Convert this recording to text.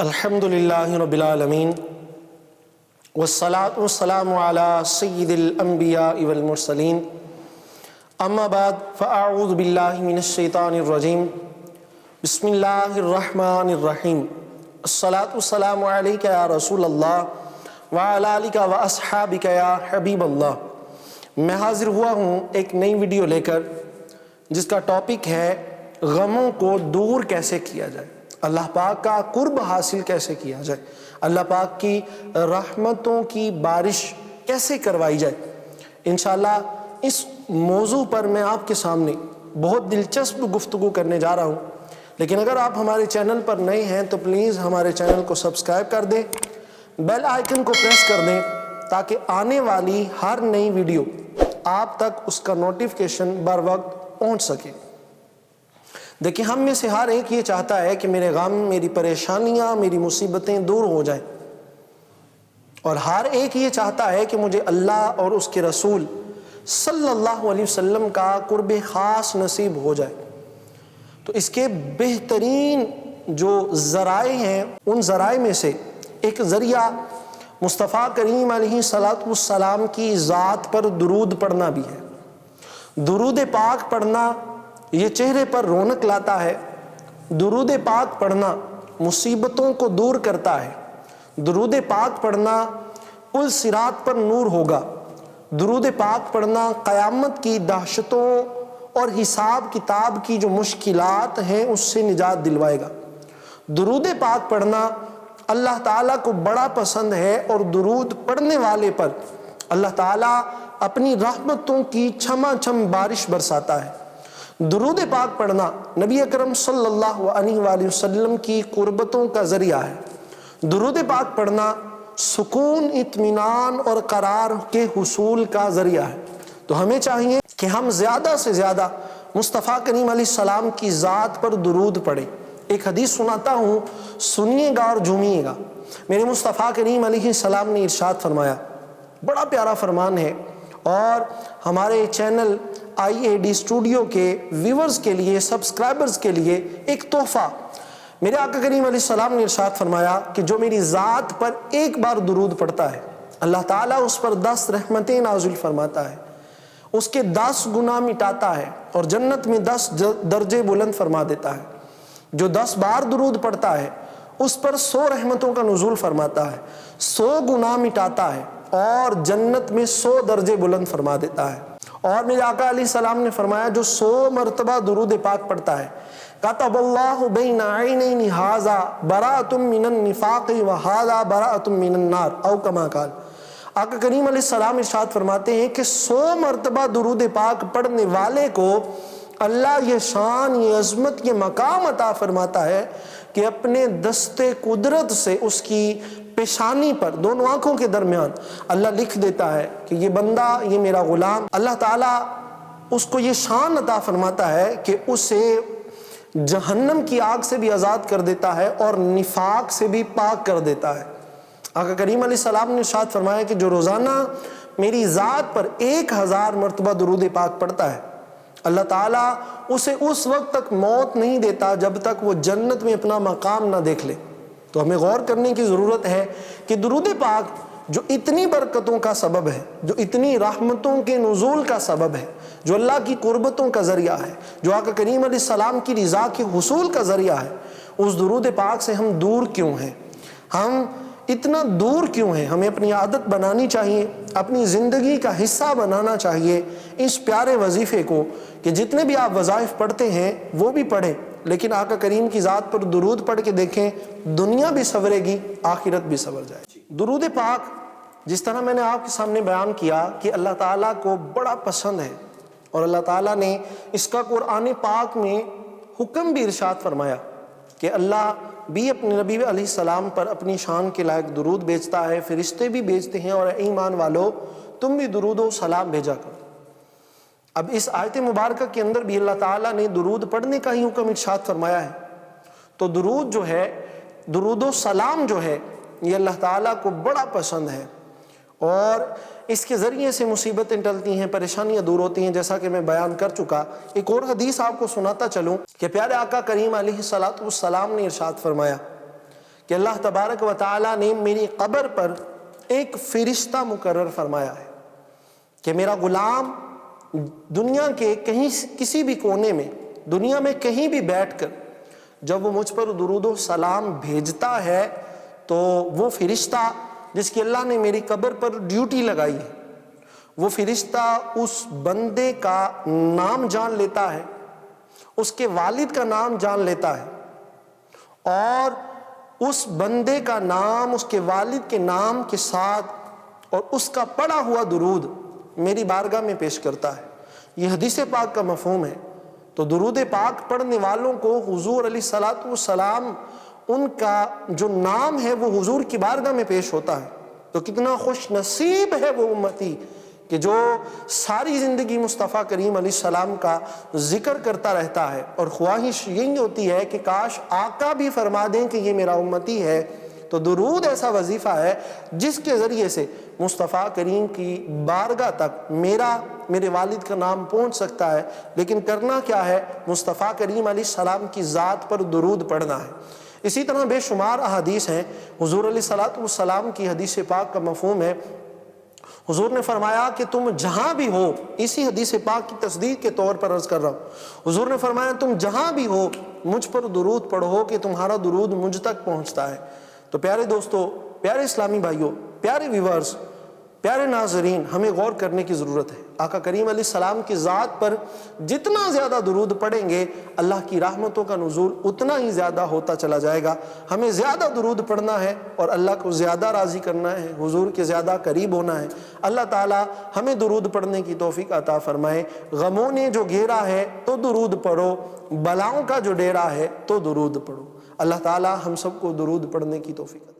الحمدللہ رب العالمین والصلاة والسلام علی سید الانبیاء والمرسلین اما بعد فاعوذ باللہ من الشیطان الرجیم بسم اللہ الرحمن الرحیم الصلاة والسلام علیکہ یا رسول اللہ وعلی آلکہ واصحابکہ یا حبیب اللہ۔ میں حاضر ہوا ہوں ایک نئی ویڈیو لے کر جس کا ٹاپک ہے غموں کو دور کیسے کیا جائے، اللہ پاک کا قرب حاصل کیسے کیا جائے، اللہ پاک کی رحمتوں کی بارش کیسے کروائی جائے۔ انشاءاللہ اس موضوع پر میں آپ کے سامنے بہت دلچسپ گفتگو کرنے جا رہا ہوں، لیکن اگر آپ ہمارے چینل پر نئے ہیں تو پلیز ہمارے چینل کو سبسکرائب کر دیں، بیل آئیکن کو پریس کر دیں تاکہ آنے والی ہر نئی ویڈیو آپ تک اس کا نوٹیفیکیشن بر وقت پہنچ سکے۔ دیکھیں، ہم میں سے ہر ایک یہ چاہتا ہے کہ میرے غم، میری پریشانیاں، میری مصیبتیں دور ہو جائیں، اور ہر ایک یہ چاہتا ہے کہ مجھے اللہ اور اس کے رسول صلی اللہ علیہ وسلم کا قرب خاص نصیب ہو جائے۔ تو اس کے بہترین جو ذرائع ہیں، ان ذرائع میں سے ایک ذریعہ مصطفیٰ کریم علیہ السلام کی ذات پر درود پڑھنا بھی ہے۔ درود پاک پڑھنا یہ چہرے پر رونق لاتا ہے، درود پاک پڑھنا مصیبتوں کو دور کرتا ہے، درود پاک پڑھنا پل صراط پر نور ہوگا، درود پاک پڑھنا قیامت کی دہشتوں اور حساب کتاب کی جو مشکلات ہیں اس سے نجات دلوائے گا۔ درود پاک پڑھنا اللہ تعالیٰ کو بڑا پسند ہے، اور درود پڑھنے والے پر اللہ تعالیٰ اپنی رحمتوں کی چھما چھم بارش برساتا ہے۔ درود پاک پڑھنا نبی اکرم صلی اللہ علیہ وآلہ وسلم کی قربتوں کا ذریعہ ہے۔ درود پاک پڑھنا سکون، اطمینان اور قرار کے حصول کا ذریعہ ہے۔ تو ہمیں چاہیے کہ ہم زیادہ سے زیادہ مصطفیٰ کریم علیہ السلام کی ذات پر درود پڑھیں۔ ایک حدیث سناتا ہوں، سنیے گا اور جھومیے گا۔ میرے مصطفیٰ کریم علیہ السلام نے ارشاد فرمایا، بڑا پیارا فرمان ہے، اور ہمارے چینل IAD اسٹوڈیو کے ویورز کے لیے، سبسکرائبرز کے لیے ایک تحفہ۔ میرے آقا کریم علیہ السلام نے ارشاد فرمایا کہ جو میری ذات پر ایک بار درود پڑھتا ہے، اللہ تعالیٰ اس پر 10 رحمتیں نازل فرماتا ہے، اس کے 10 گناہ مٹاتا ہے، اور جنت میں 10 درجے بلند فرما دیتا ہے۔ جو 10 بار درود پڑھتا ہے اس پر 100 رحمتوں کا نزول فرماتا ہے، 100 گناہ مٹاتا ہے، اور جنت میں 100 درجے بلند فرما دیتا ہے۔ اور میرے آقا علیہ السلام نے فرمایا، جو 100 مرتبہ درود پاک پڑھتا ہے، کتب اللہ بین عینین ھذا براۃ من النفاق وھذا براۃ من النار، او کما قال۔ آقا کریم علیہ السلام ارشاد فرماتے ہیں کہ 100 مرتبہ درود پاک پڑھنے والے کو اللہ یہ شان، یہ عظمت، یہ مقام عطا فرماتا ہے کہ اپنے دستے قدرت سے اس کی پیشانی پر، دونوں آنکھوں کے درمیان اللہ لکھ دیتا ہے کہ یہ بندہ، یہ میرا غلام۔ اللہ تعالیٰ اس کو یہ شان عطا فرماتا ہے کہ اسے جہنم کی آگ سے بھی آزاد کر دیتا ہے، اور نفاق سے بھی پاک کر دیتا ہے۔ آقا کریم علیہ السلام نے ارشاد فرمایا کہ جو روزانہ میری ذات پر 1000 مرتبہ درود پاک پڑھتا ہے، اللہ تعالیٰ اسے اس وقت تک موت نہیں دیتا جب تک وہ جنت میں اپنا مقام نہ دیکھ لے۔ تو ہمیں غور کرنے کی ضرورت ہے کہ درود پاک جو اتنی برکتوں کا سبب ہے، جو اتنی رحمتوں کے نزول کا سبب ہے، جو اللہ کی قربتوں کا ذریعہ ہے، جو آقا کریم علیہ السلام کی رضا کے حصول کا ذریعہ ہے، اس درود پاک سے ہم دور کیوں ہیں؟ ہم اتنا دور کیوں ہیں؟ ہمیں اپنی عادت بنانی چاہیے، اپنی زندگی کا حصہ بنانا چاہیے اس پیارے وظیفے کو، کہ جتنے بھی آپ وظائف پڑھتے ہیں وہ بھی پڑھیں، لیکن آقا کریم کی ذات پر درود پڑھ کے دیکھیں، دنیا بھی سنورے گی، آخرت بھی سنور جائے گی۔ درود پاک جس طرح میں نے آپ کے سامنے بیان کیا کہ اللہ تعالیٰ کو بڑا پسند ہے، اور اللہ تعالیٰ نے اس کا قرآن پاک میں حکم بھی ارشاد فرمایا کہ اللہ بھی اپنے نبی علیہ السلام پر اپنی شان کے لائق درود بھیجتا ہے، فرشتے بھی بھیجتے ہیں، اور اے ایمان والو تم بھی درود و سلام بھیجا کرو۔ اب اس آیت مبارکہ کے اندر بھی اللہ تعالیٰ نے درود پڑھنے کا ہی حکم ارشاد فرمایا ہے۔ تو درود جو ہے، درود و سلام جو ہے، یہ اللہ تعالیٰ کو بڑا پسند ہے، اور اس کے ذریعے سے مصیبتیں ٹلتی ہیں، پریشانیاں دور ہوتی ہیں، جیسا کہ میں بیان کر چکا۔ ایک اور حدیث آپ کو سناتا چلوں کہ پیارے آقا کریم علیہ السلام نے ارشاد فرمایا کہ اللہ تبارک و تعالیٰ نے میری قبر پر ایک فرشتہ مقرر فرمایا ہے کہ میرا غلام دنیا کے کہیں کسی بھی کونے میں، دنیا میں کہیں بھی بیٹھ کر جب وہ مجھ پر درود و سلام بھیجتا ہے تو وہ فرشتہ جس کی اللہ نے میری قبر پر ڈیوٹی لگائی ہے، وہ فرشتہ اس بندے کا نام جان لیتا ہے، اس کے والد کا نام جان لیتا ہے، اور اس بندے کا نام اس کے والد کے نام کے ساتھ اور اس کا پڑھا ہوا درود میری بارگاہ میں پیش کرتا ہے۔ یہ حدیث پاک کا مفہوم ہے۔ تو درود پاک پڑھنے والوں کو حضور علیہ الصلوۃ والسلام ان کا جو نام ہے وہ حضور کی بارگاہ میں پیش ہوتا ہے۔ تو کتنا خوش نصیب ہے وہ امتی کہ جو ساری زندگی مصطفیٰ کریم علیہ السلام کا ذکر کرتا رہتا ہے، اور خواہش یہی ہوتی ہے کہ کاش آقا بھی فرما دیں کہ یہ میرا امتی ہے۔ تو درود ایسا وظیفہ ہے جس کے ذریعے سے مصطفیٰ کریم کی بارگاہ تک میرے والد کا نام پہنچ سکتا ہے، لیکن کرنا کیا ہے؟ مصطفیٰ کریم علیہ السلام کی ذات پر درود پڑھنا ہے۔ اسی طرح بے شمار احادیث ہیں۔ حضور علیہ الصلوۃ والسلام کی حدیث پاک کا مفہوم ہے، حضور نے فرمایا کہ تم جہاں بھی ہو، اسی حدیث پاک کی تصدیق کے طور پر عرض کر رہا ہوں، حضور نے فرمایا تم جہاں بھی ہو مجھ پر درود پڑھو کہ تمہارا درود مجھ تک پہنچتا ہے۔ تو پیارے دوستو، پیارے اسلامی بھائیوں، پیارے ویورز، پیارے ناظرین، ہمیں غور کرنے کی ضرورت ہے۔ آقا کریم علیہ السلام کی ذات پر جتنا زیادہ درود پڑھیں گے اللہ کی رحمتوں کا نزول اتنا ہی زیادہ ہوتا چلا جائے گا۔ ہمیں زیادہ درود پڑھنا ہے اور اللہ کو زیادہ راضی کرنا ہے، حضور کے زیادہ قریب ہونا ہے۔ اللہ تعالی ہمیں درود پڑھنے کی توفیق عطا فرمائے۔ غموں نے جو گھیرا ہے تو درود پڑھو، بلاؤں کا جو ڈیرا ہے تو درود پڑھو۔ اللہ تعالی ہم سب کو درود پڑھنے کی توفیق عطا